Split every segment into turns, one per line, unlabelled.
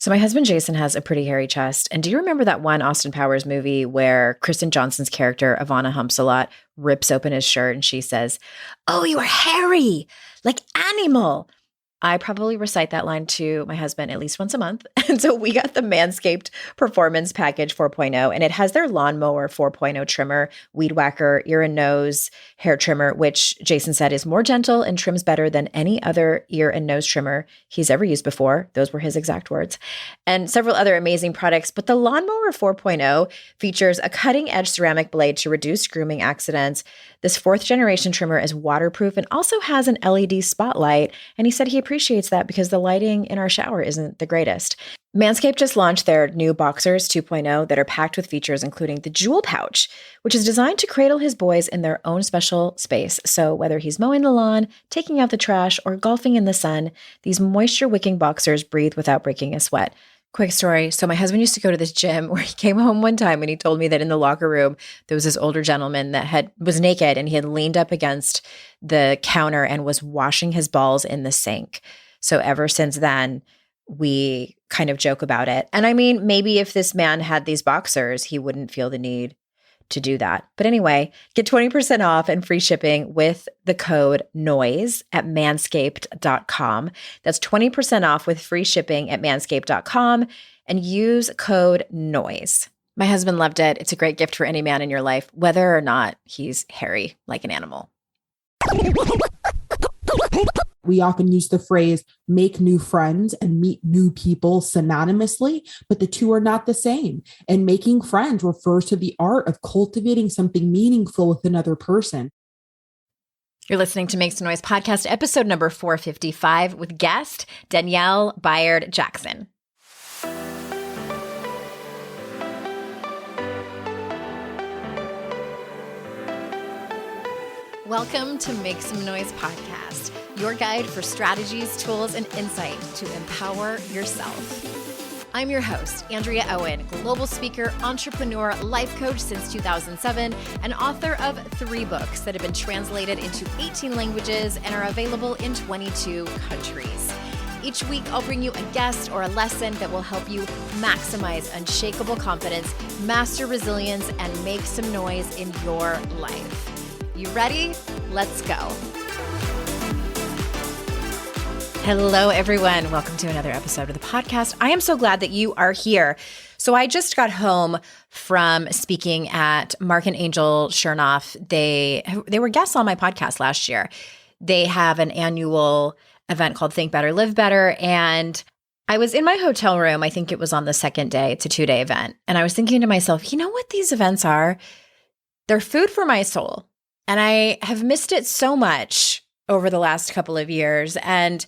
So my husband Jason has a pretty hairy chest. And do you remember that one Austin Powers movie where Kristen Johnson's character, Ivana Humsalot, rips open his shirt and she says, "Oh, you are hairy, like animal." I probably recite that line to my husband at least once a month. And so we got the Manscaped Performance Package 4.0, and it has their Lawnmower 4.0 trimmer, Weed Whacker, ear and nose hair trimmer, which Jason said is more gentle and trims better than any other ear and nose trimmer he's ever used before. Those were his exact words. And several other amazing products. But the Lawnmower 4.0 features a cutting-edge ceramic blade to reduce grooming accidents. This fourth-generation trimmer is waterproof and also has an LED spotlight. And he said he appreciates that because the lighting in our shower isn't the greatest. Manscaped just launched their new Boxers 2.0 that are packed with features including the Jewel Pouch, which is designed to cradle his boys in their own special space. So whether he's mowing the lawn, taking out the trash, or golfing in the sun, these moisture-wicking boxers breathe without breaking a sweat. Quick story. So my husband used to go to this gym where he came home one time and he told me that in the locker room, there was this older gentleman that was naked and he had leaned up against the counter and was washing his balls in the sink. So ever since then, we kind of joke about it. And I mean, maybe if this man had these boxers, he wouldn't feel the need to do that. But anyway, get 20% off and free shipping with the code NOISE at manscaped.com. That's 20% off with free shipping at manscaped.com and use code NOISE. My husband loved it. It's a great gift for any man in your life, whether or not he's hairy like an animal.
We often use the phrase make new friends and meet new people synonymously, but the two are not the same. And making friends refers to the art of cultivating something meaningful with another person.
You're listening to Make Some Noise podcast, episode number 455 with guest Danielle Bayard Jackson. Welcome to Make Some Noise podcast, your guide for strategies, tools, and insight to empower yourself. I'm your host, Andrea Owen, global speaker, entrepreneur, life coach since 2007, and author of 3 books that have been translated into 18 languages and are available in 22 countries. Each week, I'll bring you a guest or a lesson that will help you maximize unshakable confidence, master resilience, and make some noise in your life. You ready? Let's go. Hello, everyone. Welcome to another episode of the podcast. I am so glad that you are here. So I just got home from speaking at Mark and Angel Chernoff. They were guests on my podcast last year. They have an annual event called Think Better, Live Better. And I was in my hotel room. I think it was on the second day. It's a 2-day event. And I was thinking to myself, you know what these events are? They're food for my soul. And I have missed it so much over the last couple of years. And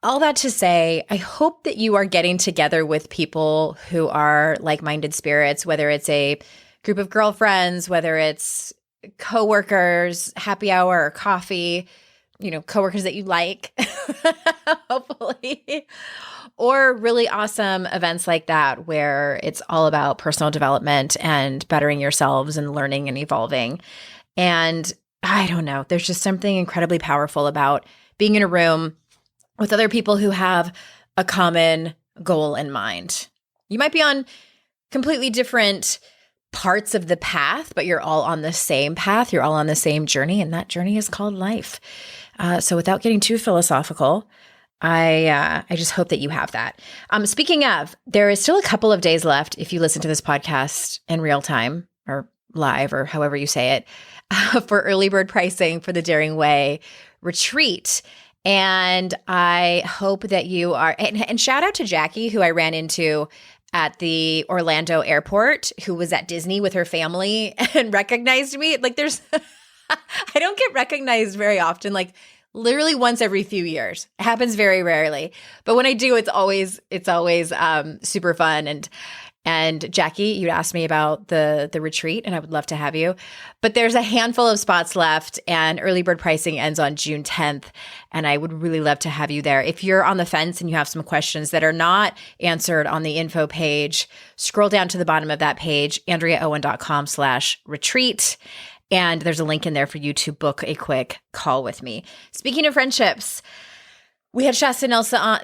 all that to say, I hope that you are getting together with people who are like-minded spirits, whether it's a group of girlfriends, whether it's coworkers, happy hour or coffee, coworkers that you like, hopefully, or really awesome events like that where it's all about personal development and bettering yourselves and learning and evolving. And I don't know, there's just something incredibly powerful about being in a room with other people who have a common goal in mind. You might be on completely different parts of the path, but you're all on the same path. You're all on the same journey, and that journey is called life. So without getting too philosophical, I just hope that you have that. Speaking of, there is still a couple of days left if you listen to this podcast in real time or live or however you say it, for early bird pricing for the Daring Way retreat. And I hope that you are, and shout out to Jackie, who I ran into at the Orlando airport, who was at Disney with her family and recognized me. Like I don't get recognized very often, like literally once every few years. It happens very rarely. But when I do, it's always super fun. And Jackie, you'd asked me about the retreat, and I would love to have you. But there's a handful of spots left, and early bird pricing ends on June 10th, and I would really love to have you there. If you're on the fence and you have some questions that are not answered on the info page, scroll down to the bottom of that page, andreaowen.com/retreat, and there's a link in there for you to book a quick call with me. Speaking of friendships, We had Shasta Nelson, on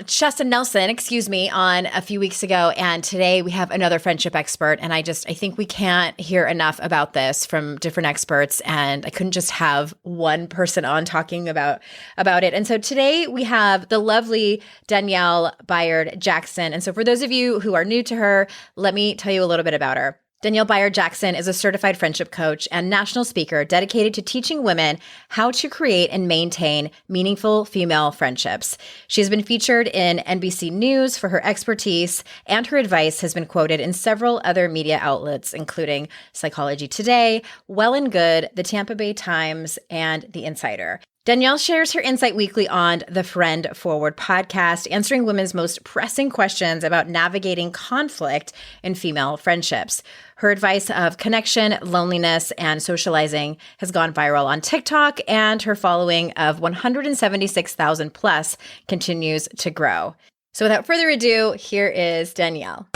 a few weeks ago, and today we have another friendship expert. And I think we can't hear enough about this from different experts, and I couldn't just have one person on talking about it. And so today we have the lovely Danielle Bayard Jackson. And so for those of you who are new to her, let me tell you a little bit about her. Danielle Bayard Jackson is a certified friendship coach and national speaker dedicated to teaching women how to create and maintain meaningful female friendships. She has been featured in NBC News for her expertise, and her advice has been quoted in several other media outlets, including Psychology Today, Well and Good, the Tampa Bay Times, and The Insider. Danielle shares her insight weekly on the Friend Forward podcast, answering women's most pressing questions about navigating conflict in female friendships. Her advice of connection, loneliness, and socializing has gone viral on TikTok, and her following of 176,000 plus continues to grow. So without further ado, here is Danielle.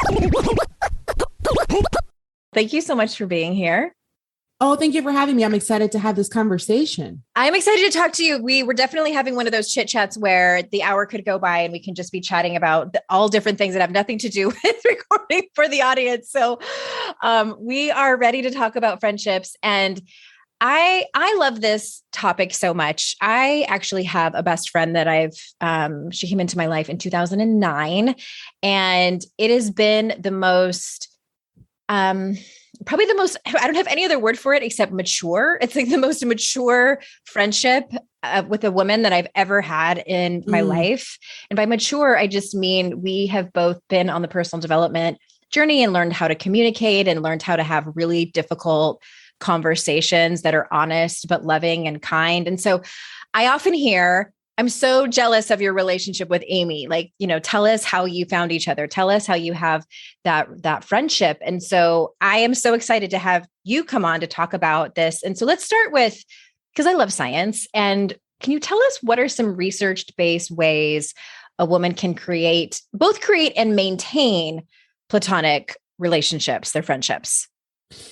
Thank you so much for being here.
Oh, thank you for having me. I'm excited to have this conversation.
I'm excited to talk to you. We were definitely having one of those chit chats where the hour could go by and we can just be chatting about all different things that have nothing to do with recording for the audience. So we are ready to talk about friendships. And I love this topic so much. I actually have a best friend that she came into my life in 2009, and it has been the most, probably the most, I don't have any other word for it except mature. It's like the most mature friendship with a woman that I've ever had in my life. And by mature, I just mean we have both been on the personal development journey and learned how to communicate and learned how to have really difficult conversations that are honest, but loving and kind. And so I often hear, I'm so jealous of your relationship with Amy. Like, tell us how you found each other. Tell us how you have that friendship. And so I am so excited to have you come on to talk about this. And so let's start with, because I love science. And can you tell us what are some research-based ways a woman can both create and maintain platonic relationships, their friendships?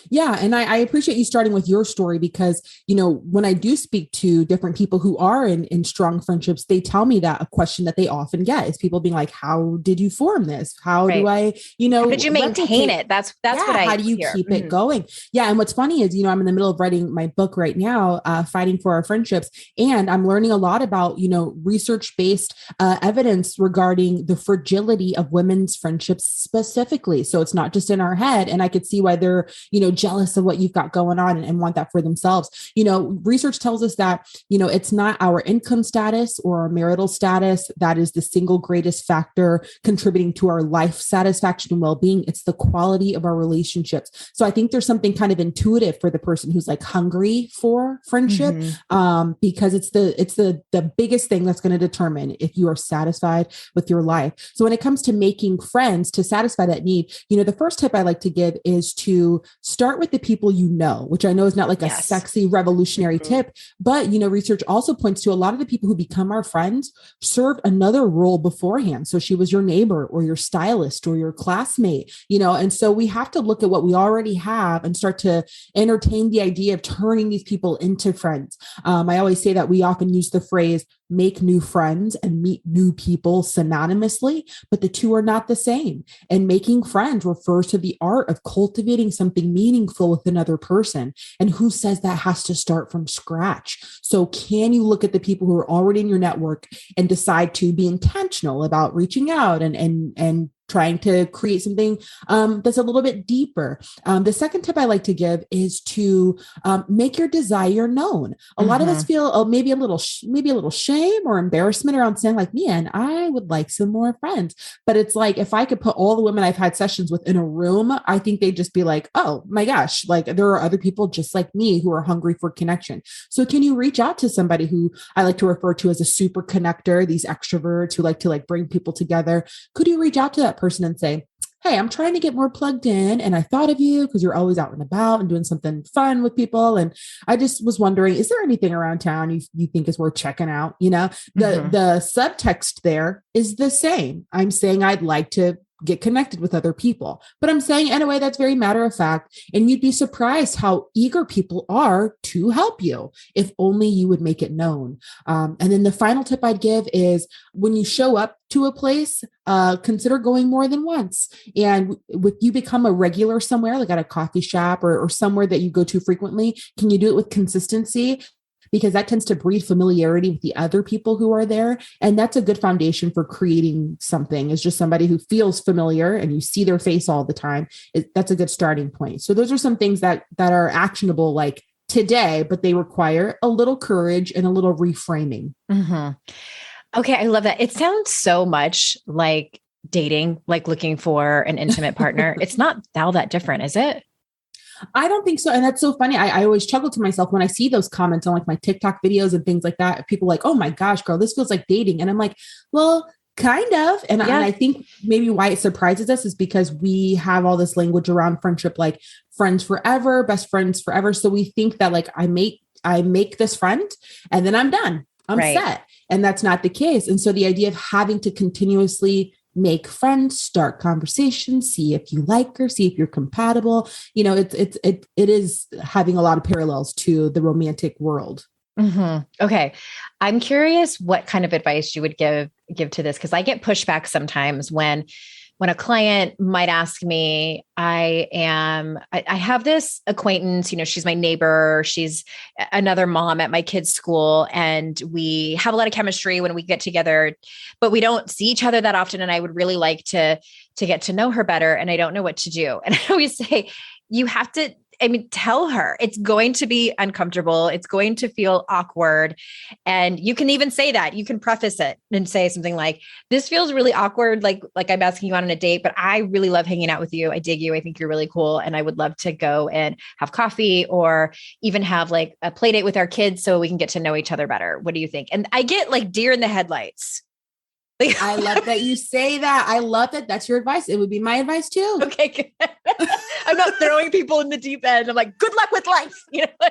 Yeah. And I appreciate you starting with your story because, when I do speak to different people who are in strong friendships, they tell me that a question that they often get is people being like, how did you form this? How do I,
how did you maintain it? That's what I
how do you
hear.
keep it going? Yeah. And what's funny is, I'm in the middle of writing my book right now, Fighting for Our Friendships. And I'm learning a lot about, research-based evidence regarding the fragility of women's friendships specifically. So it's not just in our head. And I could see why they're, jealous of what you've got going on and want that for themselves. Research tells us that, it's not our income status or our marital status that is the single greatest factor contributing to our life satisfaction and well-being. It's the quality of our relationships. So I think there's something kind of intuitive for the person who's like hungry for friendship, because it's the biggest thing that's going to determine if you are satisfied with your life. So when it comes to making friends to satisfy that need, the first tip I like to give is to start with the people which I know is not like a sexy revolutionary tip, but research also points to a lot of the people who become our friends served another role beforehand. So she was your neighbor or your stylist or your classmate, and so we have to look at what we already have and start to entertain the idea of turning these people into friends. I always say that we often use the phrase make new friends and meet new people synonymously, but the two are not the same. And making friends refers to the art of cultivating something meaningful with another person. And who says that has to start from scratch? So can you look at the people who are already in your network and decide to be intentional about reaching out and trying to create something that's a little bit deeper. The second tip I like to give is to make your desire known. A lot of us feel maybe a little shame or embarrassment around saying like, man, I would like some more friends. But it's like, if I could put all the women I've had sessions with in a room, I think they'd just be like, oh my gosh, like there are other people just like me who are hungry for connection. So can you reach out to somebody who I like to refer to as a super connector, these extroverts who like to bring people together? Could you reach out to that person and say, hey, I'm trying to get more plugged in and I thought of you because you're always out and about and doing something fun with people. And I just was wondering, is there anything around town you think is worth checking out? The subtext there is the same. I'm saying I'd like to get connected with other people. But I'm saying in a way that's very matter of fact. And you'd be surprised how eager people are to help you if only you would make it known. And then the final tip I'd give is when you show up to a place, consider going more than once. And with you become a regular somewhere, like at a coffee shop or somewhere that you go to frequently, can you do it with consistency? Because that tends to breed familiarity with the other people who are there. And that's a good foundation for creating something, is just somebody who feels familiar and you see their face all the time. That's a good starting point. So those are some things that are actionable like today, but they require a little courage and a little reframing.
Mm-hmm. Okay. I love that. It sounds so much like dating, like looking for an intimate partner. It's not all that different, is it?
I don't think so. And that's so funny. I always chuckle to myself when I see those comments on like my TikTok videos and things like that. People are like, oh my gosh, girl, this feels like dating. And I'm like, well, kind of. And I think maybe why it surprises us is because we have all this language around friendship, like friends forever, best friends forever. So we think that like I make this friend and then I'm done. I'm set. And that's not the case. And so the idea of having to continuously make friends, start conversations, see if you like her, see if you're compatible. You know, it is having a lot of parallels to the romantic world.
Mm-hmm. Okay. I'm curious what kind of advice you would give to this, because I get pushback sometimes when a client might ask me, I have this acquaintance, you know, she's my neighbor, she's another mom at my kid's school, and we have a lot of chemistry when we get together, but we don't see each other that often. And I would really like to get to know her better. And I don't know what to do. And I always say, you have to, tell her it's going to be uncomfortable. It's going to feel awkward. And you can even say that. You can preface it and say something like, this feels really awkward. Like I'm asking you on a date, but I really love hanging out with you. I dig you. I think you're really cool. And I would love to go and have coffee or even have like a play date with our kids so we can get to know each other better. What do you think? And I get like deer in the headlights.
I love that you say that. I love that. That's your advice. It would be my advice too.
Okay, good. I'm not throwing people in the deep end. I'm like, good luck with life. You know,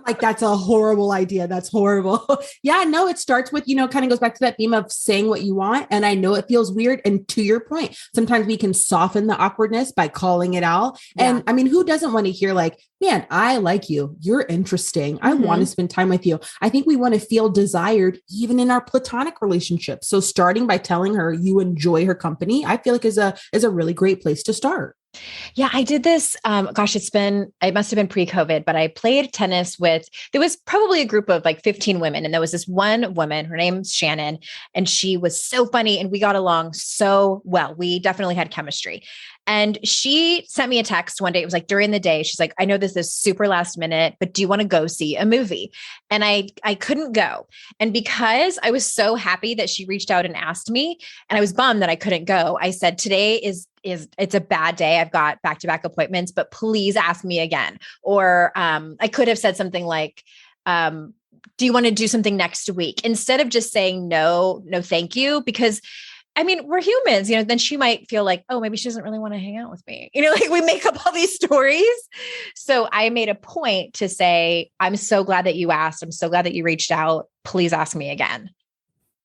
like that's a horrible idea. That's horrible. Yeah, no, it starts with, kind of goes back to that theme of saying what you want. And I know it feels weird. And to your point, sometimes we can soften the awkwardness by calling it out. Yeah. And who doesn't want to hear like, man, I like you. You're interesting. I want to spend time with you. I think we want to feel desired even in our platonic relationships. So starting by telling her you enjoy her company, I feel like is a really great place to start.
Yeah, I did this. It must have been pre-COVID, but I played tennis there was probably a group of like 15 women. And there was this one woman, her name's Shannon, and she was so funny and we got along so well. We definitely had chemistry. And she sent me a text one day. It was like during the day. She's like, I know this is super last minute, but do you want to go see a movie? And I couldn't go. And because I was so happy that she reached out and asked me, and I was bummed that I couldn't go, I said, today it's a bad day. I've got back-to-back appointments, but please ask me again. Or I could have said something like, do you want to do something next week? Instead of just saying no, thank you, because we're humans, then she might feel like, oh, maybe she doesn't really want to hang out with me. Like we make up all these stories. So I made a point to say, I'm so glad that you asked. I'm so glad that you reached out. Please ask me again.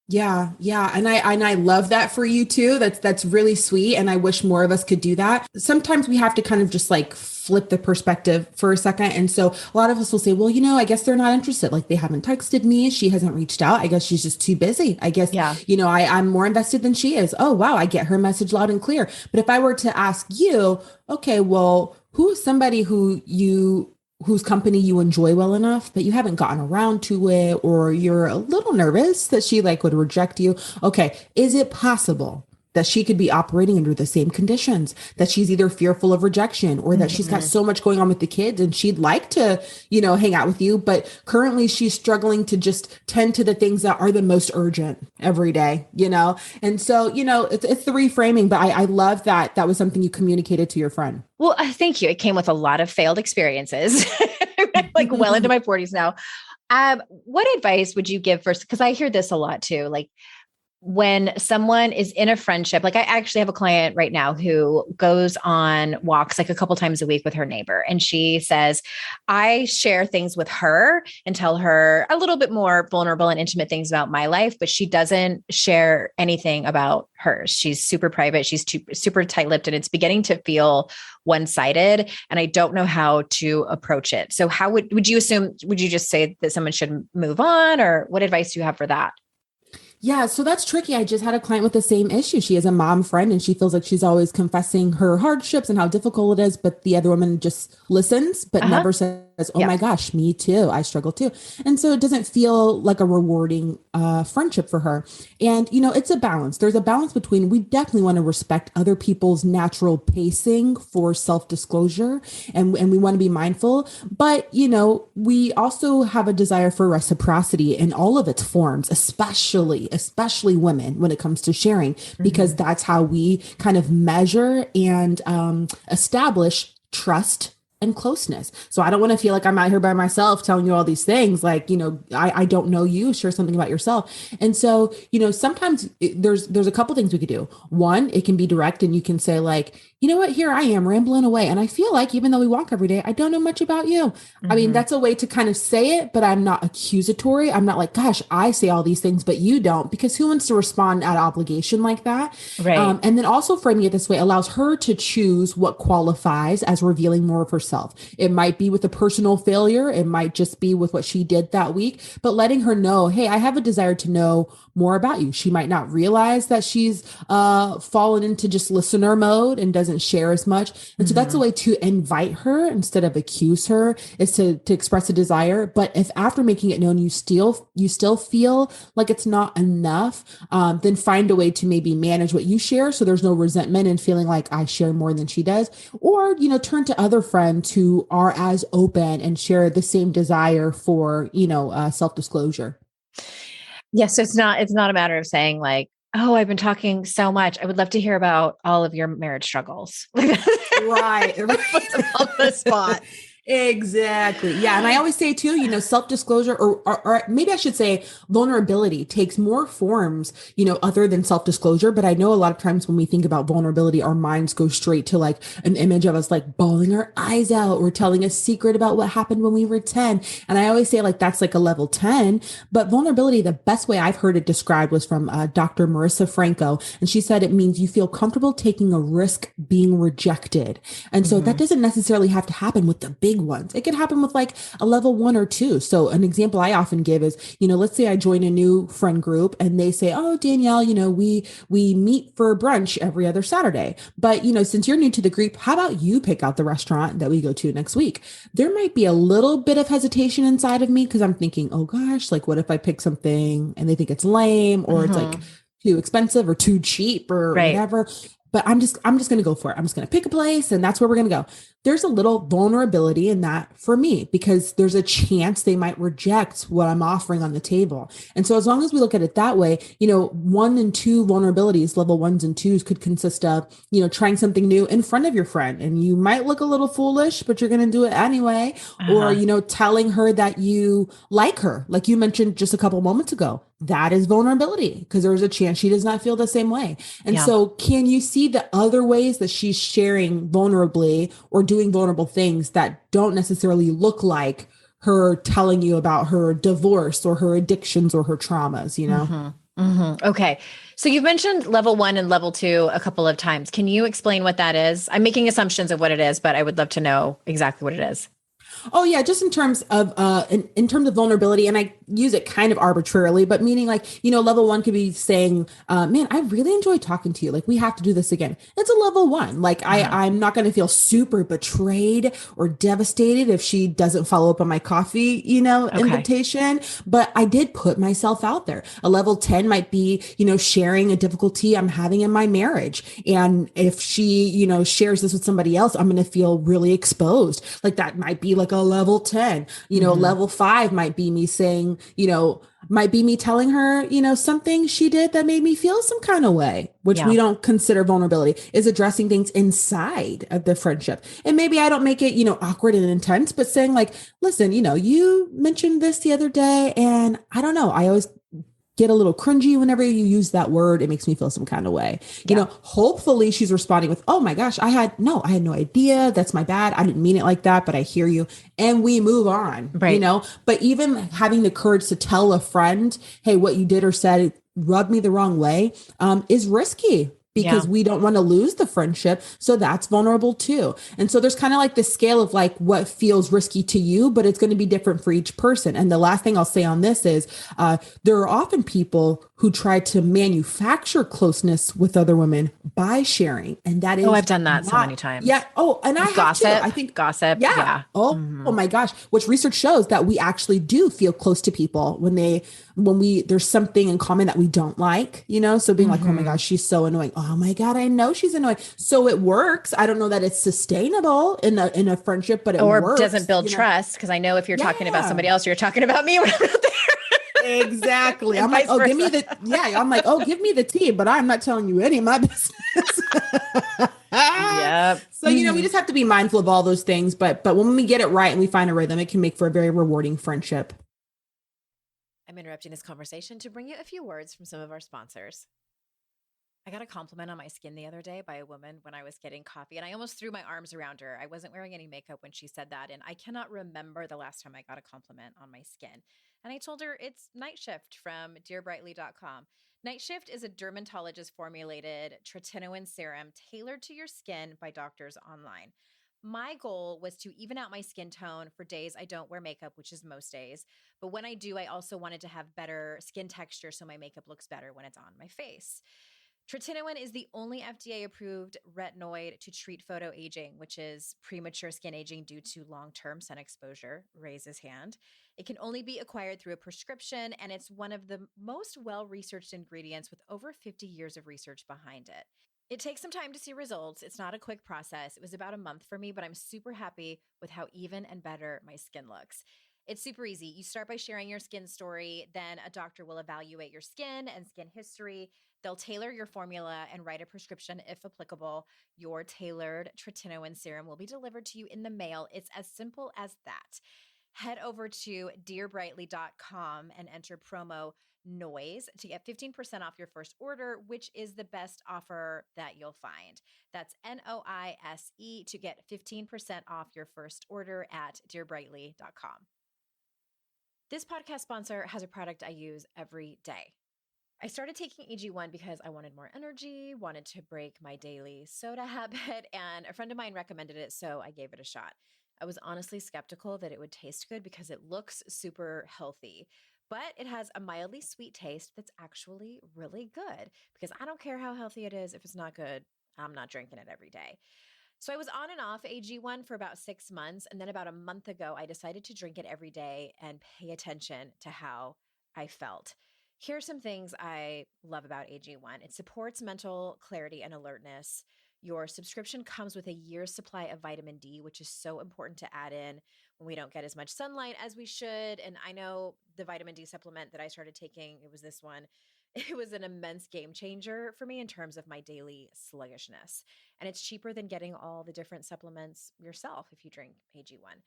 Yeah. Yeah. And I love that for you too. That's really sweet. And I wish more of us could do that. Sometimes we have to kind of just like flip the perspective for a second. And so a lot of us will say, well, I guess they're not interested. Like they haven't texted me. She hasn't reached out. I guess she's just too busy. I guess, I'm more invested than she is. Oh, wow. I get her message loud and clear. But if I were to ask you, okay, well, who's somebody whose company you enjoy well enough that you haven't gotten around to it, or you're a little nervous that she like would reject you. Okay. Is it possible that she could be operating under the same conditions, that she's either fearful of rejection or that she's got so much going on with the kids and she'd like to, hang out with you, but currently she's struggling to just tend to the things that are the most urgent every day, And so, it's the reframing, but I love that was something you communicated to your friend.
Well, thank you. It came with a lot of failed experiences, like well into my 40s now. What advice would you give first? Because I hear this a lot too. Like, when someone is in a friendship, like I actually have a client right now who goes on walks like a couple times a week with her neighbor. And she says, I share things with her and tell her a little bit more vulnerable and intimate things about my life, but she doesn't share anything about hers. She's super private. She's super tight-lipped, and it's beginning to feel one-sided. And I don't know how to approach it. So how would you assume, would you just say that someone should move on, or what advice do you have for that?
Yeah, so that's tricky. I just had a client with the same issue. She has a mom friend and she feels like she's always confessing her hardships and how difficult it is, but the other woman just listens, but never says, oh my gosh, me too. I struggle too. And so it doesn't feel like a rewarding friendship for her. And, it's a balance. There's a balance between, we definitely want to respect other people's natural pacing for self-disclosure, and we want to be mindful. But, we also have a desire for reciprocity in all of its forms, especially women when it comes to sharing, because that's how we kind of measure and establish trust and closeness. So I don't want to feel like I'm out here by myself telling you all these things. Like, I don't know you, share something about yourself. And so, sometimes there's a couple things we could do. One, it can be direct and you can say like, you know what, here I am rambling away. And I feel like even though we walk every day, I don't know much about you. I mean, that's a way to kind of say it, but I'm not accusatory. I'm not like, gosh, I say all these things, but you don't, because who wants to respond out of obligation like that?
Right.
And then also framing it this way allows her to choose what qualifies as revealing more of herself. It might be with a personal failure. It might just be with what she did that week, but letting her know, hey, I have a desire to know more about you. She might not realize that she's fallen into just listener mode and doesn't share as much. And so that's a way to invite her instead of accuse her, is to express a desire. But if after making it known, you still feel like it's not enough, then find a way to maybe manage what you share, so there's no resentment and feeling like I share more than she does. Or, turn to other friends who are as open and share the same desire for, self-disclosure.
Yes. So it's not a matter of saying like, oh, I've been talking so much, I would love to hear about all of your marriage struggles.
Right.
Put them on the spot.
Exactly. Yeah. And I always say too, self-disclosure or maybe I should say vulnerability takes more forms, other than self-disclosure. But I know a lot of times when we think about vulnerability, our minds go straight to like an image of us like bawling our eyes out or telling a secret about what happened when we were 10. And I always say like, that's like a level 10, but vulnerability, the best way I've heard it described was from Dr. Marissa Franco. And she said, it means you feel comfortable taking a risk being rejected. And so that doesn't necessarily have to happen with the big ones. It can happen with like a level 1 or 2. So an example I often give is, let's say I join a new friend group and they say, oh, Danielle, we meet for brunch every other Saturday. But, since you're new to the group, how about you pick out the restaurant that we go to next week? There might be a little bit of hesitation inside of me because I'm thinking, oh gosh, like what if I pick something and they think it's lame or it's like too expensive or too cheap or whatever. But I'm just going to go for it. I'm just going to pick a place and that's where we're going to go. There's a little vulnerability in that for me because there's a chance they might reject what I'm offering on the table. And so as long as we look at it that way, 1 and 2 vulnerabilities, level 1s and 2s could consist of, trying something new in front of your friend. And you might look a little foolish, but you're going to do it anyway. Or, telling her that you like her, like you mentioned just a couple moments ago. That is vulnerability because there's a chance she does not feel the same way. And so can you see the other ways that she's sharing vulnerably or doing vulnerable things that don't necessarily look like her telling you about her divorce or her addictions or her traumas,
Okay. So you've mentioned level 1 and level 2 a couple of times. Can you explain what that is? I'm making assumptions of what it is, but I would love to know exactly what it is.
Oh yeah, just in terms of in terms of vulnerability, and I use it kind of arbitrarily, but meaning like, level 1 could be saying, man, I really enjoy talking to you. Like we have to do this again. It's a level 1. Like I'm not going to feel super betrayed or devastated if she doesn't follow up on my coffee, invitation, but I did put myself out there. A level 10 might be, sharing a difficulty I'm having in my marriage. And if she, shares this with somebody else, I'm going to feel really exposed. Like that might be like a level 10, level 5 might be me saying, might be me telling her, something she did that made me feel some kind of way, which we don't consider vulnerability, is addressing things inside of the friendship. And maybe I don't make it, awkward and intense, but saying like, listen, you mentioned this the other day and I don't know, I always get a little cringy whenever you use that word. It makes me feel some kind of way.
Yeah.
Hopefully she's responding with, oh my gosh, I had no idea. That's my bad. I didn't mean it like that, but I hear you. And we move on,
Right.
but even having the courage to tell a friend, hey, what you did or said rubbed me the wrong way, is risky because
Yeah.
we don't want to lose the friendship. So that's vulnerable too. And so there's kind of like this scale of like what feels risky to you, but it's going to be different for each person. And the last thing I'll say on this is there are often people who try to manufacture closeness with other women by sharing. And that
Oh,
is
I've done that so
not,
many times.
yeah. Oh, and I
With
have too.
gossip,
I think,
gossip.
yeah.
Yeah.
Oh my gosh. Which research shows that we actually do feel close to people there's something in common that we don't like, so being like, oh my
Mm-hmm.
gosh, she's so annoying. Oh my God, I know she's annoying. So it works. I don't know that it's sustainable in a friendship, but it
Or doesn't
works,
build trust. Because I know if you're talking about
Yeah,
somebody else, you're talking about me when I'm not there.
exactly.
And
I'm like,
vice
oh,
versa.
I'm like, oh, give me the tea, but I'm not telling you any of my business.
Yep.
So, we just have to be mindful of all those things. But when we get it right and we find a rhythm, it can make for a very rewarding friendship.
I'm interrupting this conversation to bring you a few words from some of our sponsors. I got a compliment on my skin the other day by a woman when I was getting coffee, and I almost threw my arms around her. I wasn't wearing any makeup when she said that, and I cannot remember the last time I got a compliment on my skin. And I told her it's Night Shift from dearbrightly.com. Night Shift is a dermatologist formulated tretinoin serum tailored to your skin by doctors online. My goal was to even out my skin tone for days I don't wear makeup, which is most days. But when I do, I also wanted to have better skin texture so my makeup looks better when it's on my face. Tretinoin is the only FDA approved retinoid to treat photoaging, which is premature skin aging due to long term sun exposure. Raise his hand. It can only be acquired through a prescription, and it's one of the most well researched ingredients with over 50 years of research behind it. It takes some time to see results. It's not a quick process. It was about a month for me, but I'm super happy with how even and better my skin looks. It's super easy. You start by sharing your skin story, then a doctor will evaluate your skin and skin history. They'll tailor your formula and write a prescription if applicable. Your tailored tretinoin serum will be delivered to you in the mail. It's as simple as that. Head over to dearbrightly.com and enter promo noise to get 15% off your first order, which is the best offer that you'll find. That's NOISE to get 15% off your first order at dearbrightly.com. This podcast sponsor has a product I use every day. I started taking AG1 because I wanted more energy, wanted to break my daily soda habit, and a friend of mine recommended it, so I gave it a shot. I was honestly skeptical that it would taste good because it looks super healthy, but it has a mildly sweet taste that's actually really good because I don't care how healthy it is. If it's not good, I'm not drinking it every day. So I was on and off AG1 for about 6 months. And then about a month ago, I decided to drink it every day and pay attention to how I felt. Here's some things I love about AG1. It supports mental clarity and alertness. Your subscription comes with a year's supply of vitamin D, which is so important to add in when we don't get as much sunlight as we should. And I know the vitamin D supplement that I started taking, it was this one. It was an immense game changer for me in terms of my daily sluggishness. And it's cheaper than getting all the different supplements yourself if you drink AG1.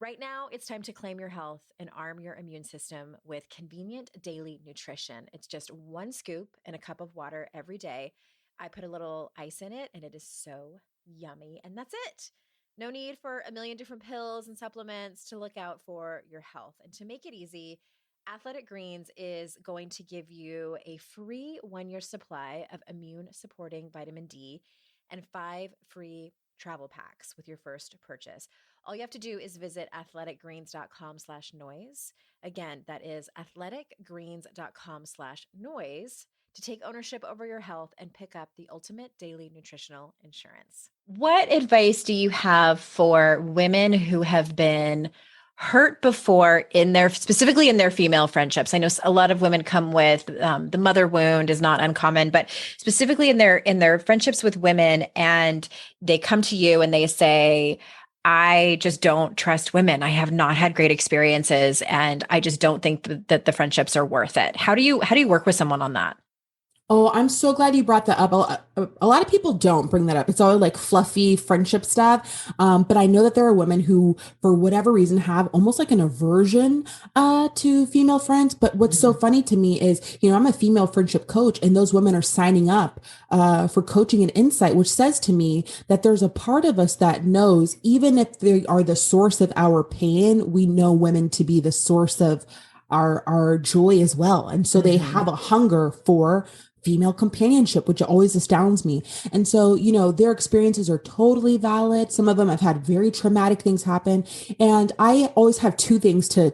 Right now, it's time to claim your health and arm your immune system with convenient daily nutrition. It's just one scoop in a cup of water every day. I put a little ice in it, and it is so yummy. And that's it. No need for a million different pills and supplements to look out for your health. And to make it easy, Athletic Greens is going to give you a free 1 year supply of immune supporting vitamin D and 5 free travel packs with your first purchase. All you have to do is visit athleticgreens.com/noise. Again, that is athleticgreens.com/noise to take ownership over your health and pick up the ultimate daily nutritional insurance. What advice do you have for women who have been hurt before specifically in their female friendships? I know a lot of women come with the mother wound is not uncommon, but specifically in their friendships with women, and they come to you and they say, I just don't trust women. I have not had great experiences, and I just don't think that the friendships are worth it. How do you work with someone on that?
Oh, I'm so glad you brought that up. A lot of people don't bring that up. It's all like fluffy friendship stuff. But I know that there are women who, for whatever reason, have almost like an aversion to female friends. But what's so
Mhm.
funny to me is, I'm a female friendship coach, and those women are signing up for coaching and insight, which says to me that there's a part of us that knows, even if they are the source of our pain, we know women to be the source of our joy as well. And so they have
Mhm.
a hunger for female companionship, which always astounds me. And so, their experiences are totally valid. Some of them have had very traumatic things happen. And I always have two things to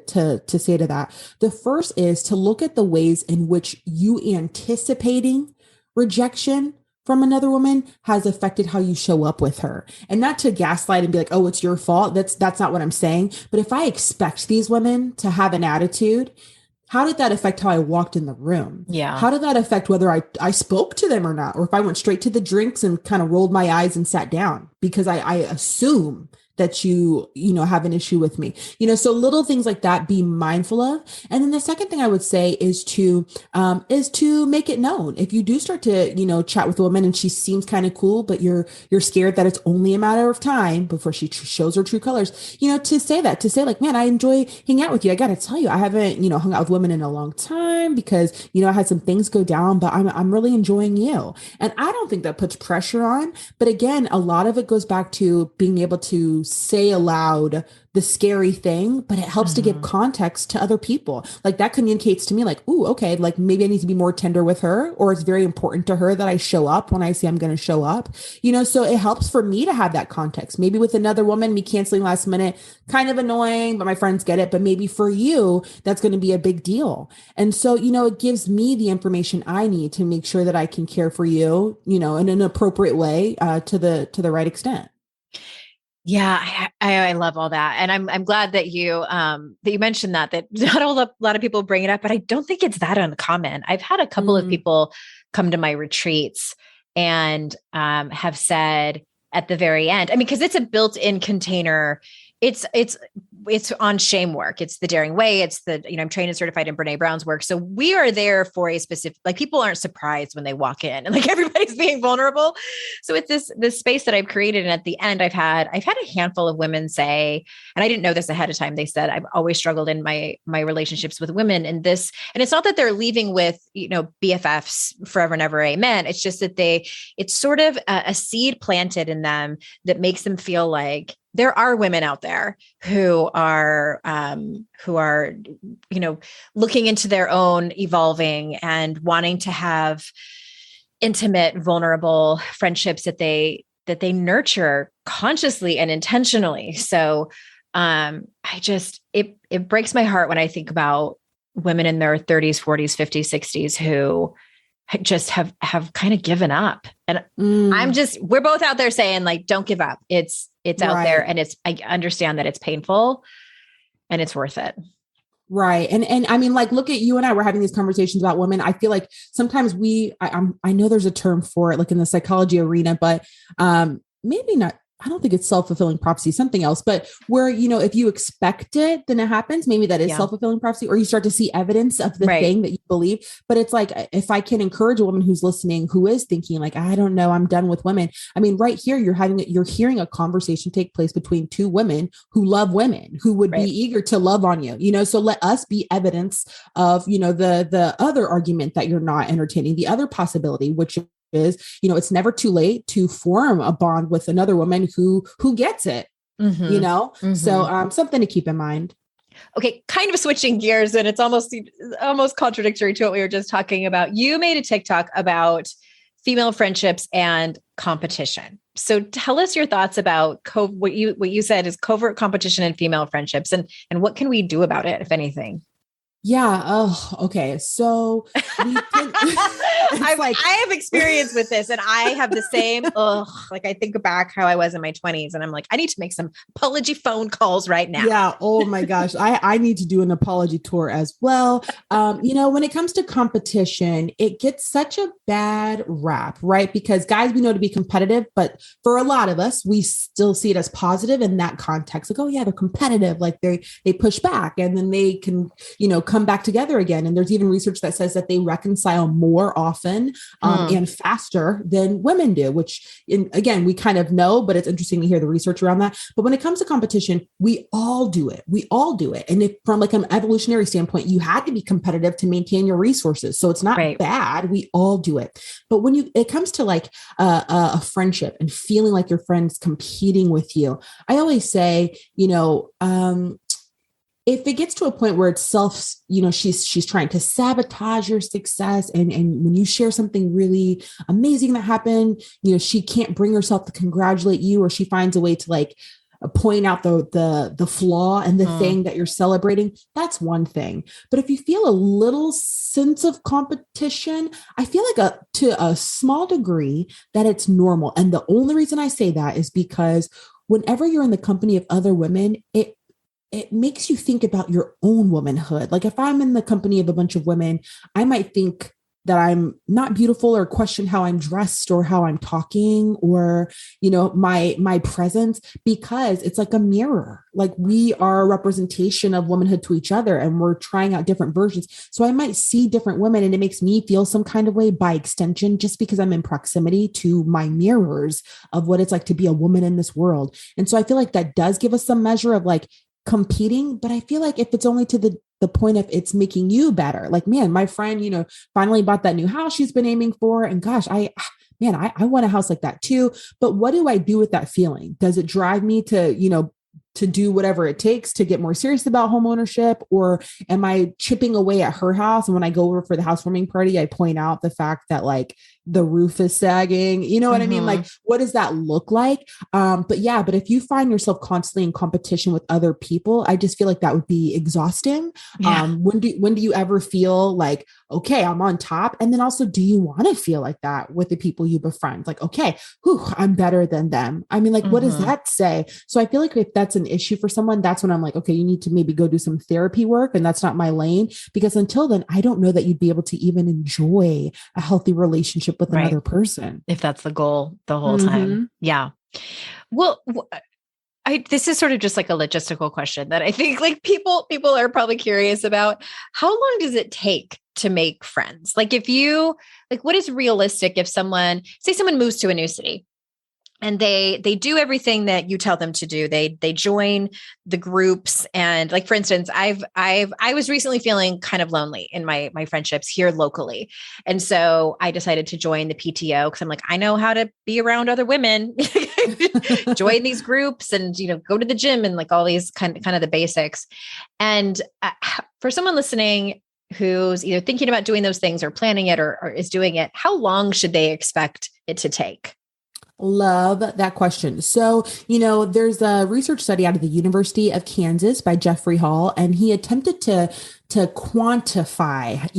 say to that. The first is to look at the ways in which you anticipating rejection from another woman has affected how you show up with her. And not to gaslight and be like, oh, it's your fault. That's not what I'm saying. But if I expect these women to have an attitude, how did that affect how I walked in the room?
Yeah.
How did that affect whether I spoke to them or not? Or if I went straight to the drinks and kind of rolled my eyes and sat down because I assume that you have an issue with me. So little things like that, be mindful of. And then the second thing I would say is to make it known. If you do start to, chat with a woman and she seems kind of cool, but you're scared that it's only a matter of time before she shows her true colors, to say that, to say like, man, I enjoy hanging out with you. I got to tell you, I haven't, hung out with women in a long time because, I had some things go down, but I'm really enjoying you. And I don't think that puts pressure on. But again, a lot of it goes back to being able to say aloud the scary thing, but it helps to give
Mhm.
context to other people. Like that communicates to me like, ooh, okay, like maybe I need to be more tender with her, or it's very important to her that I show up when I say I'm going to show up. So it helps for me to have that context. Maybe with another woman, me canceling last minute, kind of annoying, but my friends get it. But maybe for you, that's going to be a big deal. And so, it gives me the information I need to make sure that I can care for you, in an appropriate way, to the right extent.
Yeah, I love all that, and I'm glad that you mentioned that not a lot of people bring it up, but I don't think it's that uncommon. I've had a couple of
Mm,
people come to my retreats and have said at the very end, I mean, because it's a built-in container. It's on shame work. It's the Daring Way. It's I'm trained and certified in Brene Brown's work. So we are there for a specific, like people aren't surprised when they walk in and like everybody's being vulnerable. So it's this space that I've created. And at the end, I've had a handful of women say, and I didn't know this ahead of time. They said, I've always struggled in my relationships with women and and it's not that they're leaving with, BFFs forever and ever. Amen. It's just that it's sort of a seed planted in them that makes them feel like there are women out there who are looking into their own evolving and wanting to have intimate, vulnerable friendships that they nurture consciously and intentionally. So it breaks my heart when I think about women in their 30s, 40s, 50s, 60s who just have kind of given up. And
mm,
we're both out there saying like, don't give up. It's out there
right.
and I understand that it's painful and it's worth it.
Right. And I mean, like, look at you and I, we're having these conversations about women. I feel like sometimes I know there's a term for it, like in the psychology arena, but maybe not. I don't think it's self-fulfilling prophecy, something else, but where, if you expect it, then it happens. Maybe that is
Yeah.
self-fulfilling prophecy, or you start to see evidence of the
Right.
thing that you believe. But it's like, if I can encourage a woman who's listening, who is thinking like, I don't know, I'm done with women. I mean, right here, you're hearing a conversation take place between two women who love women, who would be
Right.
eager to love on you, so let us be evidence of, the other argument that you're not entertaining, the other possibility, which is, it's never too late to form a bond with another woman who gets it,
Mm-hmm.
so
Mm-hmm.
something to keep in mind.
Okay, kind of switching gears, and it's almost contradictory to what we were just talking about. You made a TikTok about female friendships and competition. So tell us your thoughts about what you said is covert competition in female friendships, and what can we do about it, if anything?
Yeah. Oh, okay. So we can, it's like,
I have experience with this, and I have the same. Like I think back how I was in my 20s, and I'm like, I need to make some apology phone calls right now.
yeah. Oh my gosh. I need to do an apology tour as well. When it comes to competition, it gets such a bad rap, right? Because guys, we know to be competitive, but for a lot of us, we still see it as positive in that context. Like, oh yeah, they're competitive. Like they push back and then they can, come back together again. And there's even research that says that they reconcile more often and faster than women do, which again, we kind of know, but it's interesting to hear the research around that. But when it comes to competition, we all do it. We all do it. And if from like an evolutionary standpoint, you had to be competitive to maintain your resources. So it's not bad. We all do it. But when it comes to like a friendship and feeling like your friend's competing with you, I always say, if it gets to a point where it's she's trying to sabotage your success, and when you share something really amazing that happened, she can't bring herself to congratulate you, or she finds a way to like point out the flaw and the thing that you're celebrating, that's one thing. But if you feel a little sense of competition, I feel like to a small degree that it's normal. And the only reason I say that is because whenever you're in the company of other women, it makes you think about your own womanhood. Like if I'm in the company of a bunch of women, I might think that I'm not beautiful, or question how I'm dressed or how I'm talking, or, my presence, because it's like a mirror. Like we are a representation of womanhood to each other, and we're trying out different versions. So I might see different women and it makes me feel some kind of way by extension, just because I'm in proximity to my mirrors of what it's like to be a woman in this world. And so I feel like that does give us some measure of like competing, but I feel like if it's only to the point of it's making you better, like, man, my friend, finally bought that new house she's been aiming for. And gosh, I want a house like that too. But what do I do with that feeling? Does it drive me to do whatever it takes to get more serious about home ownership? Or am I chipping away at her house? And when I go over for the housewarming party, I point out the fact that like the roof is sagging, you know what I mean? Like, what does that look like? But if you find yourself constantly in competition with other people, I just feel like that would be exhausting. Yeah. When do you ever feel like, okay, I'm on top? And then also, do you want to feel like that with the people you befriend? Like, okay, I'm better than them. I mean, like, what does that say? So I feel like if that's an issue for someone, that's when I'm like, okay, you need to maybe go do some therapy work. And that's not my lane, because until then, I don't know that you'd be able to even enjoy a healthy relationship with another person.
If that's the goal the whole time. Yeah. Well, this is sort of just like a logistical question that I think like people are probably curious about. How long does it take to make friends? Like what is realistic if someone moves to a new city and they do everything that you tell them to do. They join the groups. And like, for instance, I was recently feeling kind of lonely in my friendships here locally. And so I decided to join the PTO, because I'm like, I know how to be around other women, join these groups and, go to the gym and like all these kind of the basics. And for someone listening who's either thinking about doing those things or planning it or is doing it, how long should they expect it to take?
Love that question. So, there's a research study out of the University of Kansas by Jeffrey Hall, and he attempted to quantify,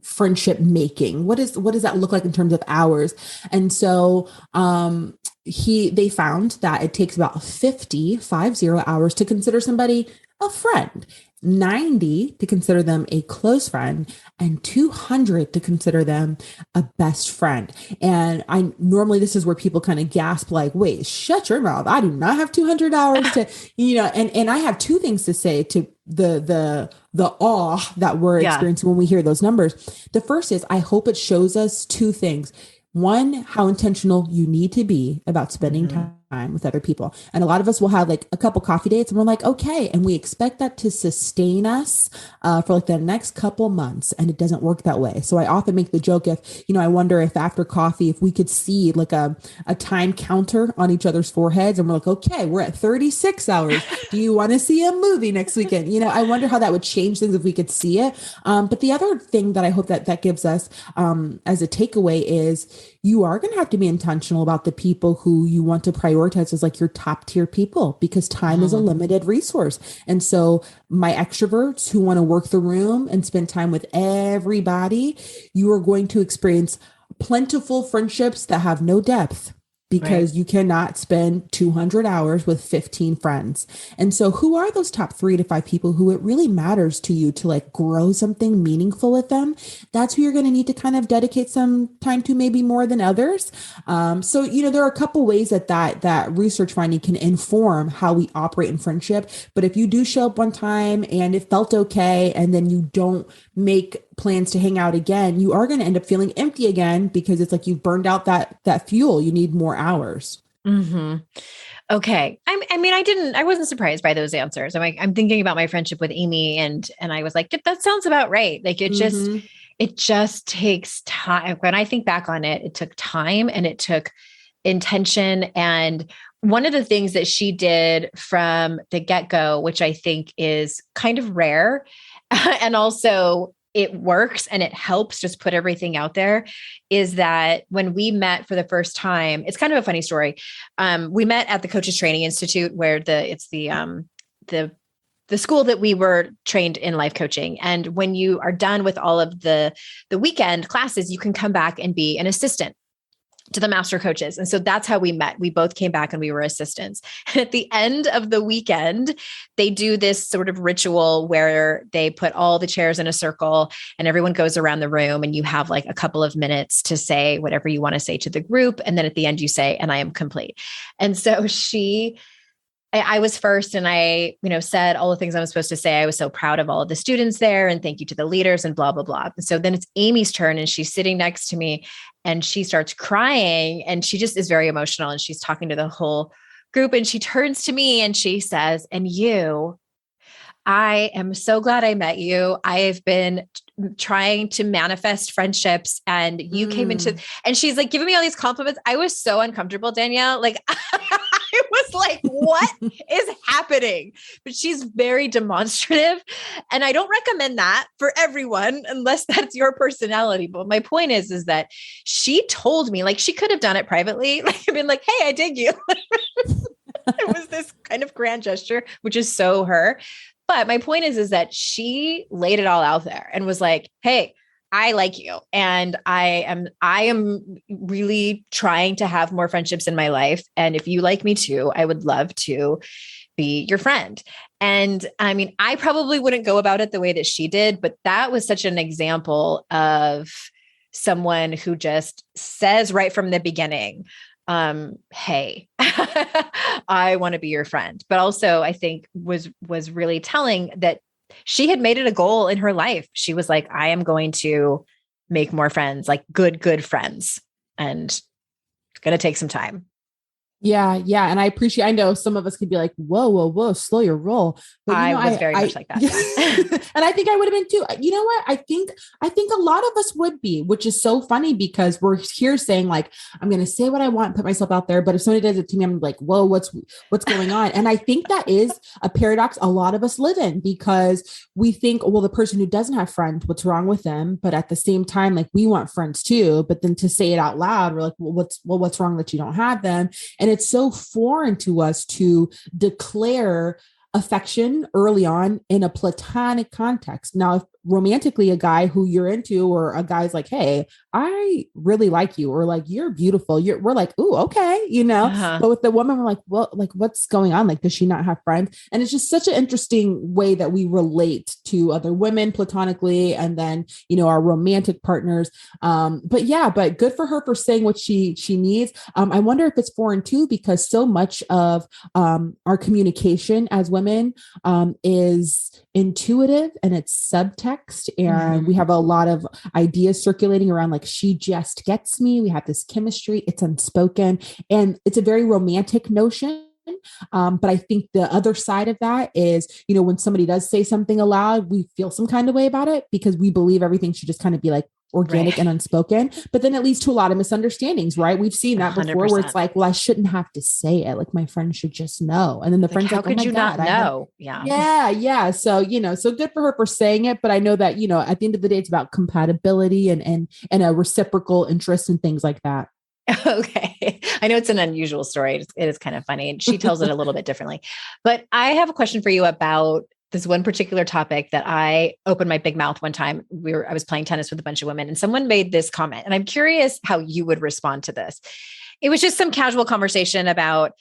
friendship making. What does that look like in terms of hours? And so, they found that it takes about 50 hours to consider somebody a friend, 90 to consider them a close friend, and 200 to consider them a best friend. And normally this is where people kind of gasp like, wait, shut your mouth. I do not have 200 hours to, and I have two things to say to the awe that we're experiencing when we hear those numbers. The first is, I hope it shows us two things. One, how intentional you need to be about spending time with other people. And a lot of us will have like a couple coffee dates and we're like, okay. And we expect that to sustain us for like the next couple months. And it doesn't work that way. So I often make the joke I wonder if after coffee, if we could see like a time counter on each other's foreheads and we're like, okay, we're at 36 hours. Do you want to see a movie next weekend? I wonder how that would change things if we could see it. But the other thing that I hope that gives us as a takeaway is you are going to have to be intentional about the people who you want to prioritize as like your top tier people, because time is a limited resource. And so my extroverts who want to work the room and spend time with everybody, you are going to experience plentiful friendships that have no depth,
Right.
because you cannot spend 200 hours with 15 friends. And so who are those top 3 to 5 people who it really matters to you to like grow something meaningful with them? That's who you're going to need to kind of dedicate some time to, maybe more than others. So, there are a couple ways that research finding can inform how we operate in friendship. But if you do show up one time and it felt okay, and then you don't make plans to hang out again, you are going to end up feeling empty again, because it's like you've burned out that fuel. You need more hours.
Mm-hmm. Okay. I wasn't surprised by those answers. I'm thinking about my friendship with Amy, and I was like, that sounds about right. Like
Mm-hmm.
it just takes time. When I think back on it, it took time and it took intention. And one of the things that she did from the get-go, which I think is kind of rare, and also it works and it helps just put everything out there, is that when we met for the first time, it's kind of a funny story. We met at the Coaches Training Institute, where it's the school that we were trained in life coaching. And when you are done with all of the weekend classes, you can come back and be an assistant to the master coaches. And so that's how we met. We both came back and we were assistants. And at the end of the weekend, they do this sort of ritual where they put all the chairs in a circle and everyone goes around the room, and you have like a couple of minutes to say whatever you want to say to the group. And then at the end you say, "And I am complete." And so I was first, and I, said all the things I was supposed to say. I was so proud of all of the students there, and thank you to the leaders, and blah, blah, blah. And so then it's Amy's turn, and she's sitting next to me, and she starts crying, and she just is very emotional, and she's talking to the whole group, and she turns to me and she says, "And you, I am so glad I met you. I have been trying to manifest friendships, and you came into," and she's like giving me all these compliments. I was so uncomfortable, Danielle. Like, I was like, what is happening? But she's very demonstrative. And I don't recommend that for everyone unless that's your personality. But my point is that she told me, like, she could have done it privately, like been like, "Hey, I dig you." It was this kind of grand gesture, which is so her. But my point is that she laid it all out there and was like, "Hey, I like you. And I am really trying to have more friendships in my life. And if you like me too, I would love to be your friend." And I probably wouldn't go about it the way that she did, but that was such an example of someone who just says right from the beginning, "Hey, I want to be your friend." But also I think was really telling that she had made it a goal in her life. She was like, "I am going to make more friends, like good friends. And it's going to take some time."
Yeah, yeah. And I know some of us could be like, whoa, whoa, whoa, slow your roll. But
I was very much like that. Yeah.
And I think I would have been too. You know what? I think a lot of us would be, which is so funny, because we're here saying like, I'm going to say what I want and put myself out there. But if somebody does it to me, I'm like, whoa, what's going on? And I think that is a paradox a lot of us live in, because we think, well, the person who doesn't have friends, what's wrong with them? But at the same time, like, we want friends too. But then to say it out loud, we're like, well, what's wrong that you don't have them? And it's so foreign to us to declare affection early on in a platonic context. Now, if romantically a guy who you're into, or a guy's like, "Hey, I really like you," or like, "You're beautiful," we're like, "Ooh, okay,"
Uh-huh.
But with the woman, we're like, well, like, what's going on? Like, does she not have friends? And it's just such an interesting way that we relate to other women platonically, and then, our romantic partners. But good for her for saying what she needs. I wonder if it's foreign too, because so much of our communication as women is intuitive, and it's subtext, and we have a lot of ideas circulating around, like, she just gets me. We have this chemistry. It's unspoken, and it's a very romantic notion. But I think the other side of that is, when somebody does say something aloud, we feel some kind of way about it, because we believe everything should just kind of be like organic, right, and unspoken. But then it leads to a lot of misunderstandings, right? We've seen that 100%. Before, where it's like, well, I shouldn't have to say it. Like, my friend should just know. And then the friend's
how
like,
could
"Oh my
you
God,
not know?" Yeah.
Yeah. So, so good for her for saying it. But I know that, at the end of the day, it's about compatibility and a reciprocal interest and things like that.
Okay. I know it's an unusual story. It is kind of funny. She tells it a little bit differently. But I have a question for you about this one particular topic that I opened my big mouth one time. I was playing tennis with a bunch of women, and someone made this comment, and I'm curious how you would respond to this. It was just some casual conversation about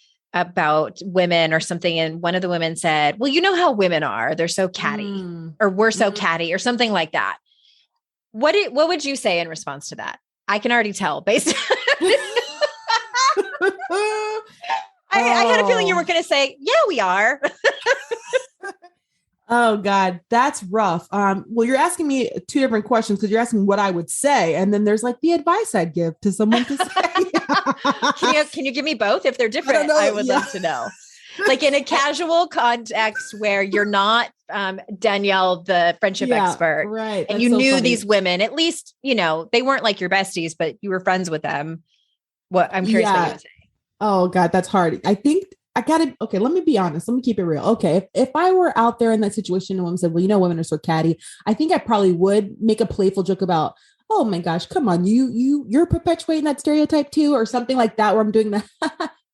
women or something. And one of the women said, well, you know how women are, they're so catty or we're so catty or something like that. What would you say in response to that? I can already tell based. I had a feeling you were going to say, yeah, we are.
Oh God, that's rough. Well, you're asking me two different questions because you're asking what I would say. And then there's like the advice I'd give to someone to say.
Can you give me both? If they're different, I would love to know. Like in a casual context where you're not Danielle, the friendship expert,
right?
And you knew these women, at least, they weren't like your besties, but you were friends with them. What I'm curious what you would say.
Oh God, that's hard. I think okay, let me be honest. Let me keep it real. Okay. If I were out there in that situation and a woman said, well, women are so catty, I think I probably would make a playful joke about, oh my gosh, come on, you're perpetuating that stereotype too, or something like that, where I'm doing the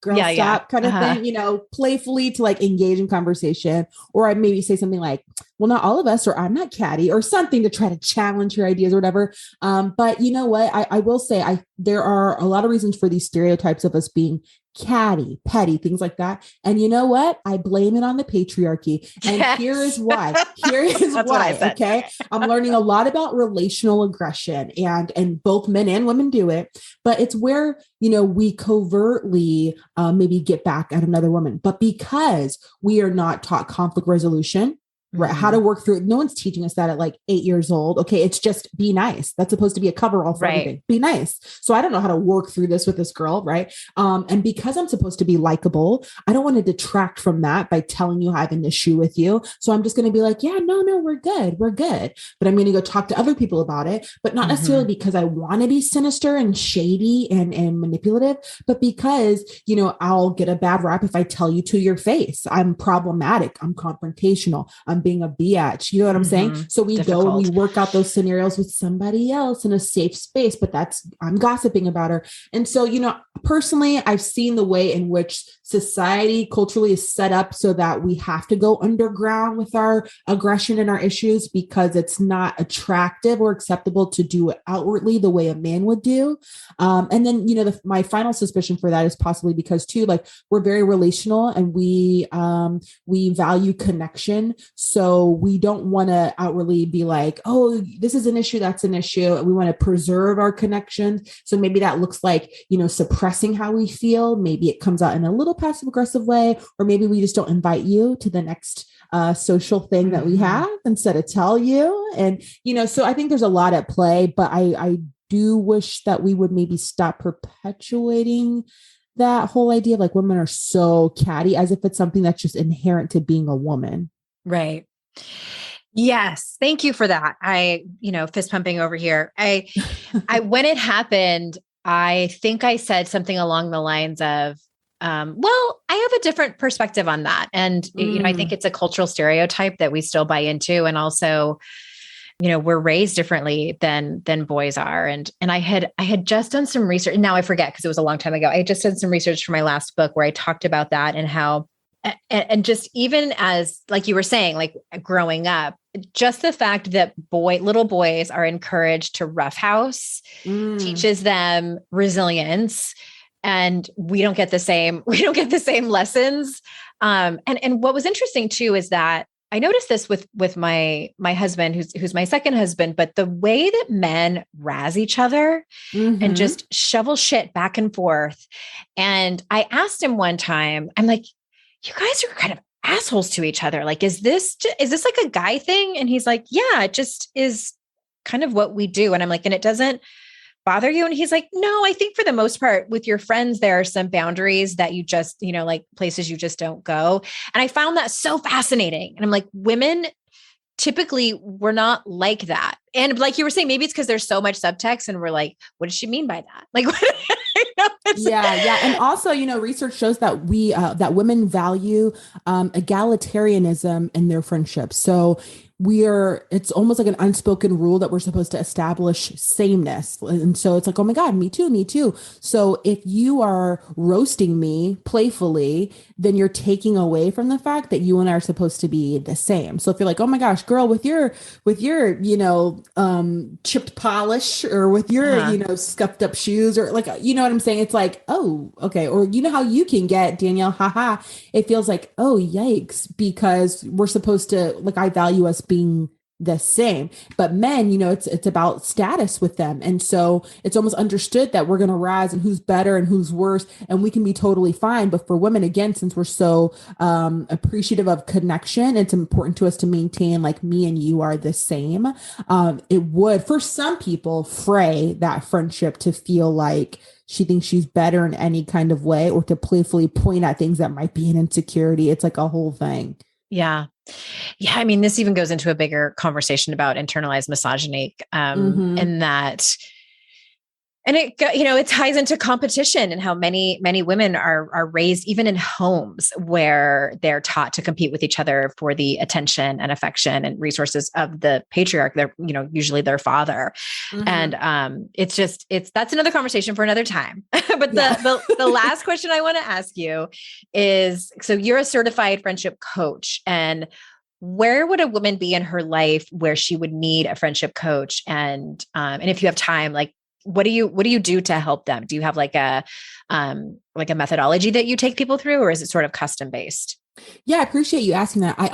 girl stop kind of thing, playfully to like engage in conversation. Or I maybe say something like, well, not all of us, or I'm not catty, or something to try to challenge your ideas or whatever. But you know what? I will say there are a lot of reasons for these stereotypes of us being catty, petty, things like that. And you know what? I blame it on the patriarchy. And here is why. Okay. I'm learning a lot about relational aggression, and both men and women do it, but it's where, we covertly maybe get back at another woman, but because we are not taught conflict resolution, right? How to work through it. No one's teaching us that at like 8 years old. Okay. It's just be nice. That's supposed to be a coverall for everything. Be nice. So I don't know how to work through this with this girl. Right. And because I'm supposed to be likable, I don't want to detract from that by telling you I have an issue with you. So I'm just going to be like, yeah, no, we're good. We're good. But I'm going to go talk to other people about it, but not necessarily because I want to be sinister and shady and manipulative, but because, I'll get a bad rap if I tell you to your face. I'm problematic. I'm confrontational. I'm being a biatch. You know what I'm saying? So we go and we work out those scenarios with somebody else in a safe space, but I'm gossiping about her. And so, personally, I've seen the way in which society culturally is set up so that we have to go underground with our aggression and our issues because it's not attractive or acceptable to do it outwardly the way a man would do. And then, my final suspicion for that is possibly because too, like we're very relational and we value connection. So we don't want to outwardly be like, oh, this is an issue, that's an issue. And we want to preserve our connections. So maybe that looks like, suppressing how we feel. Maybe it comes out in a little passive aggressive way, or maybe we just don't invite you to the next social thing that we have instead of tell you. And, so I think there's a lot at play, but I do wish that we would maybe stop perpetuating that whole idea of like women are so catty as if it's something that's just inherent to being a woman.
Right. Yes. Thank you for that. Fist pumping over here. When it happened, I think I said something along the lines of, well, I have a different perspective on that. And, I think it's a cultural stereotype that we still buy into. And also, we're raised differently than boys are. And I had just done some research. Now I forget because it was a long time ago. I had just done some research for my last book where I talked about that and how, and just even as, like you were saying, like growing up, just the fact that little boys are encouraged to roughhouse teaches them resilience, and we don't get the same lessons. And what was interesting too is that I noticed this with my husband, who's my second husband, but the way that men razz each other and just shovel shit back and forth. And I asked him one time, I'm like, you guys are kind of assholes to each other. Like, is this like a guy thing? And he's like, yeah, it just is kind of what we do. And I'm like, and it doesn't bother you? And he's like, no, I think for the most part with your friends, there are some boundaries that you just, like places you just don't go. And I found that so fascinating. And I'm like, women typically we're not like that. And like you were saying, maybe it's because there's so much subtext and we're like, what does she mean by that? Like,
yeah. And also, research shows that that women value egalitarianism in their friendships. So it's almost like an unspoken rule that we're supposed to establish sameness. And so it's like, oh my God, me too, me too. So if you are roasting me playfully, then you're taking away from the fact that you and I are supposed to be the same. So if you're like, oh my gosh, girl, with your, chipped polish, or with your,
Uh-huh.
scuffed up shoes, or like, you know what I'm saying? It's like, oh, okay. Or you know how you can get, Danielle, haha, it feels like, oh, yikes, because we're supposed to, like, I value us being the same. But men, it's about status with them. And so it's almost understood that we're going to rise and who's better and who's worse, and we can be totally fine. But for women, again, since we're so appreciative of connection, it's important to us to maintain, like, me and you are the same. It would, for some people, fray that friendship to feel like she thinks she's better in any kind of way, or to playfully point at things that might be an insecurity. It's like a whole thing.
Yeah. Yeah. I mean, this even goes into a bigger conversation about internalized misogyny,
Mm-hmm.
and that, and it ties into competition, and how many women are raised even in homes where they're taught to compete with each other for the attention and affection and resources of the patriarch. They're, usually their father.
Mm-hmm.
And that's another conversation for another time. But
Yeah.
the last question I want to ask you is, so you're a certified friendship coach, and where would a woman be in her life where she would need a friendship coach? And if you have time, like, what do you do to help them? Do you have like a methodology that you take people through, or is it sort of custom based?
Yeah, I appreciate you asking that. I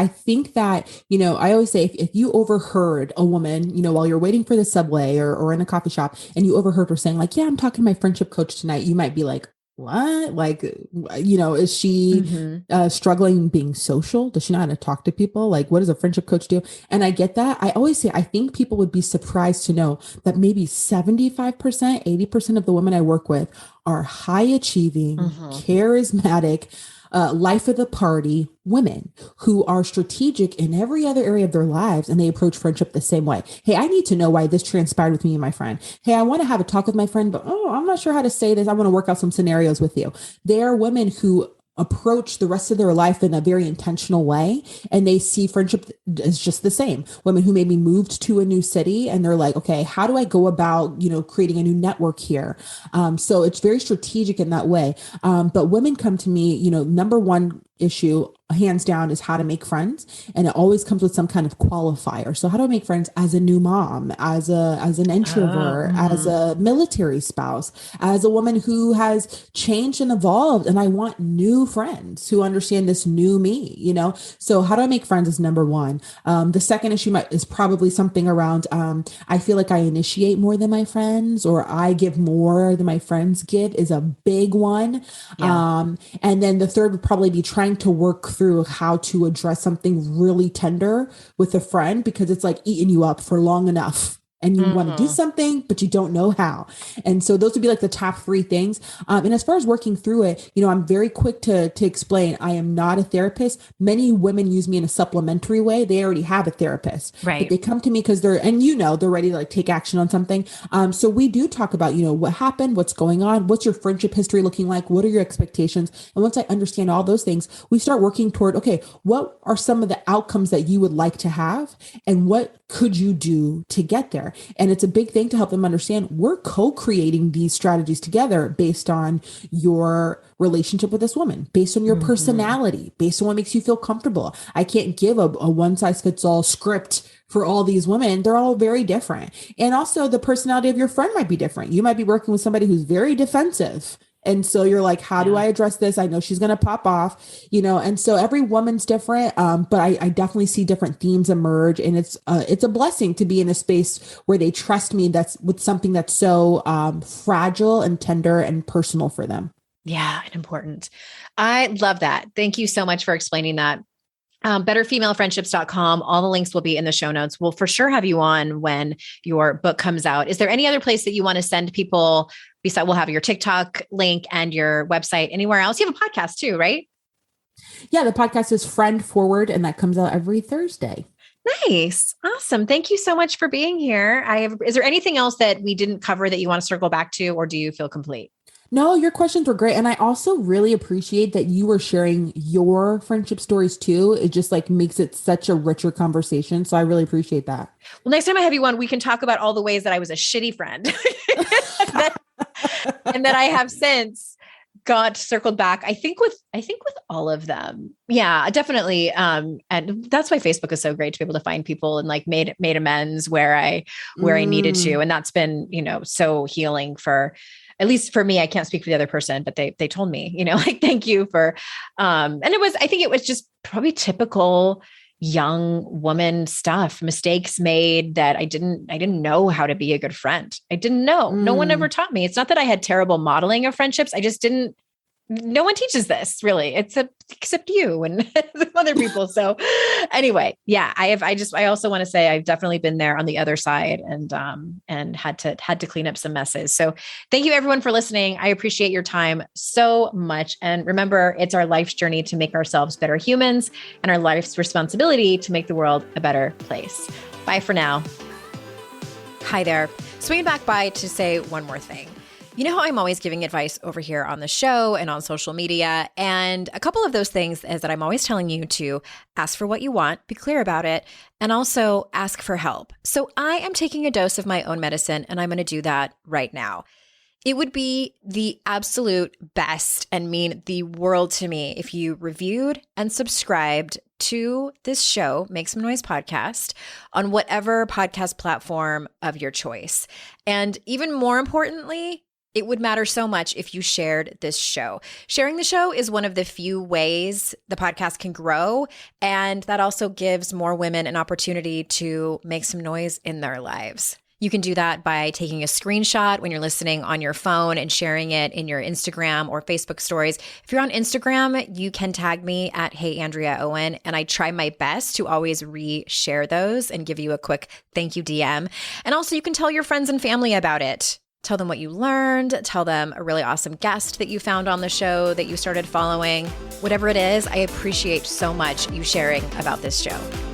think that, I always say, if you overheard a woman, while you're waiting for the subway, or in a coffee shop, and you overheard her saying, like, yeah, I'm talking to my friendship coach tonight, you might be like, what? Like, is she
Mm-hmm.
struggling being social? Does she know how to talk to people? Like, what does a friendship coach do? And I get that. I always say, I think people would be surprised to know that maybe 75%, 80% of the women I work with are high achieving,
Mm-hmm.
charismatic, life of the party women who are strategic in every other area of their lives, and they approach friendship the same way. Hey, I need to know why this transpired with me and my friend. Hey, I want to have a talk with my friend, but I'm not sure how to say this. I want to work out some scenarios with you. They are women who approach the rest of their life in a very intentional way, and they see friendship as just the same. Women who maybe moved to a new city, and they're like, okay, how do I go about creating a new network here? So it's very strategic in that way. But women come to me, number one issue, hands down, is how to make friends, and it always comes with some kind of qualifier. So how do I make friends as a new mom, as an
Oh,
introvert, as
mhm.
a military spouse, as a woman who has changed and evolved, and I want new friends who understand this new me. So how do I make friends is number one. The second issue is probably something around, I feel like I initiate more than my friends, or I give more than my friends give, is a big one.
Yeah.
And then the third would probably be trying to work through how to address something really tender with a friend, because it's like eating you up for long enough. And you want to do
Mm-hmm.
something, but you don't know how. And so those would be like the top three things. And as far as working through it, I'm very quick to explain. I am not a therapist. Many women use me in a supplementary way. They already have a therapist, but
Right.
they come to me because they're ready to, like, take action on something. So we do talk about, what happened, what's going on, what's your friendship history looking like, what are your expectations? And once I understand all those things, we start working toward, okay, what are some of the outcomes that you would like to have, and what could you do to get there? And it's a big thing to help them understand we're co-creating these strategies together based on your relationship with this woman, based on your
Mm-hmm.
personality, based on what makes you feel comfortable. I can't give a one size fits all script for all these women. They're all very different. And also, the personality of your friend might be different. You might be working with somebody who's very defensive. And so you're like, how do
Yeah.
I address this? I know she's going to pop off, and so every woman's different. But I definitely see different themes emerge, and it's a blessing to be in a space where they trust me, that's with something that's so fragile and tender and personal for them.
Yeah. And important. I love that. Thank you so much for explaining that. Betterfemalefriendships.com. All the links will be in the show notes. We'll for sure have you on when your book comes out. Is there any other place that you want to send people? Besides, we'll have your TikTok link and your website. Anywhere else? You have a podcast too, right?
Yeah, the podcast is Friend Forward, and that comes out every Thursday.
Nice. Awesome. Thank you so much for being here. Is there anything else that we didn't cover that you want to circle back to, or do you feel complete?
No, your questions were great. And I also really appreciate that you were sharing your friendship stories too. It just like makes it such a richer conversation. So I really appreciate that.
Well, next time I have you on, we can talk about all the ways that I was a shitty friend that, and that I have since got circled back. I think with all of them. Yeah, definitely. And that's why Facebook is so great to be able to find people and like made amends where I needed to. And that's been, so healing for, at least for me. I can't speak for the other person, but they told me, like, thank you for, and I think it was just probably typical young woman stuff, mistakes made that I didn't know how to be a good friend. I didn't know. No one ever taught me. It's not that I had terrible modeling of friendships. I just didn't. No one teaches this really, except you and other people. So anyway, yeah, I also want to say I've definitely been there on the other side and had to clean up some messes. So thank you everyone for listening. I appreciate your time so much. And remember, it's our life's journey to make ourselves better humans and our life's responsibility to make the world a better place. Bye for now. Hi there. Swinging back by to say one more thing. You know how I'm always giving advice over here on the show and on social media. And a couple of those things is that I'm always telling you to ask for what you want, be clear about it, and also ask for help. So I am taking a dose of my own medicine, and I'm going to do that right now. It would be the absolute best and mean the world to me if you reviewed and subscribed to this show, Make Some Noise Podcast, on whatever podcast platform of your choice. And even more importantly, it would matter so much if you shared this show. Sharing the show is one of the few ways the podcast can grow, and that also gives more women an opportunity to make some noise in their lives. You can do that by taking a screenshot when you're listening on your phone and sharing it in your Instagram or Facebook stories. If you're on Instagram, you can tag me at Hey Andrea Owen, and I try my best to always re-share those and give you a quick thank you DM. And also you can tell your friends and family about it. Tell them what you learned, tell them a really awesome guest that you found on the show that you started following. Whatever it is, I appreciate so much you sharing about this show.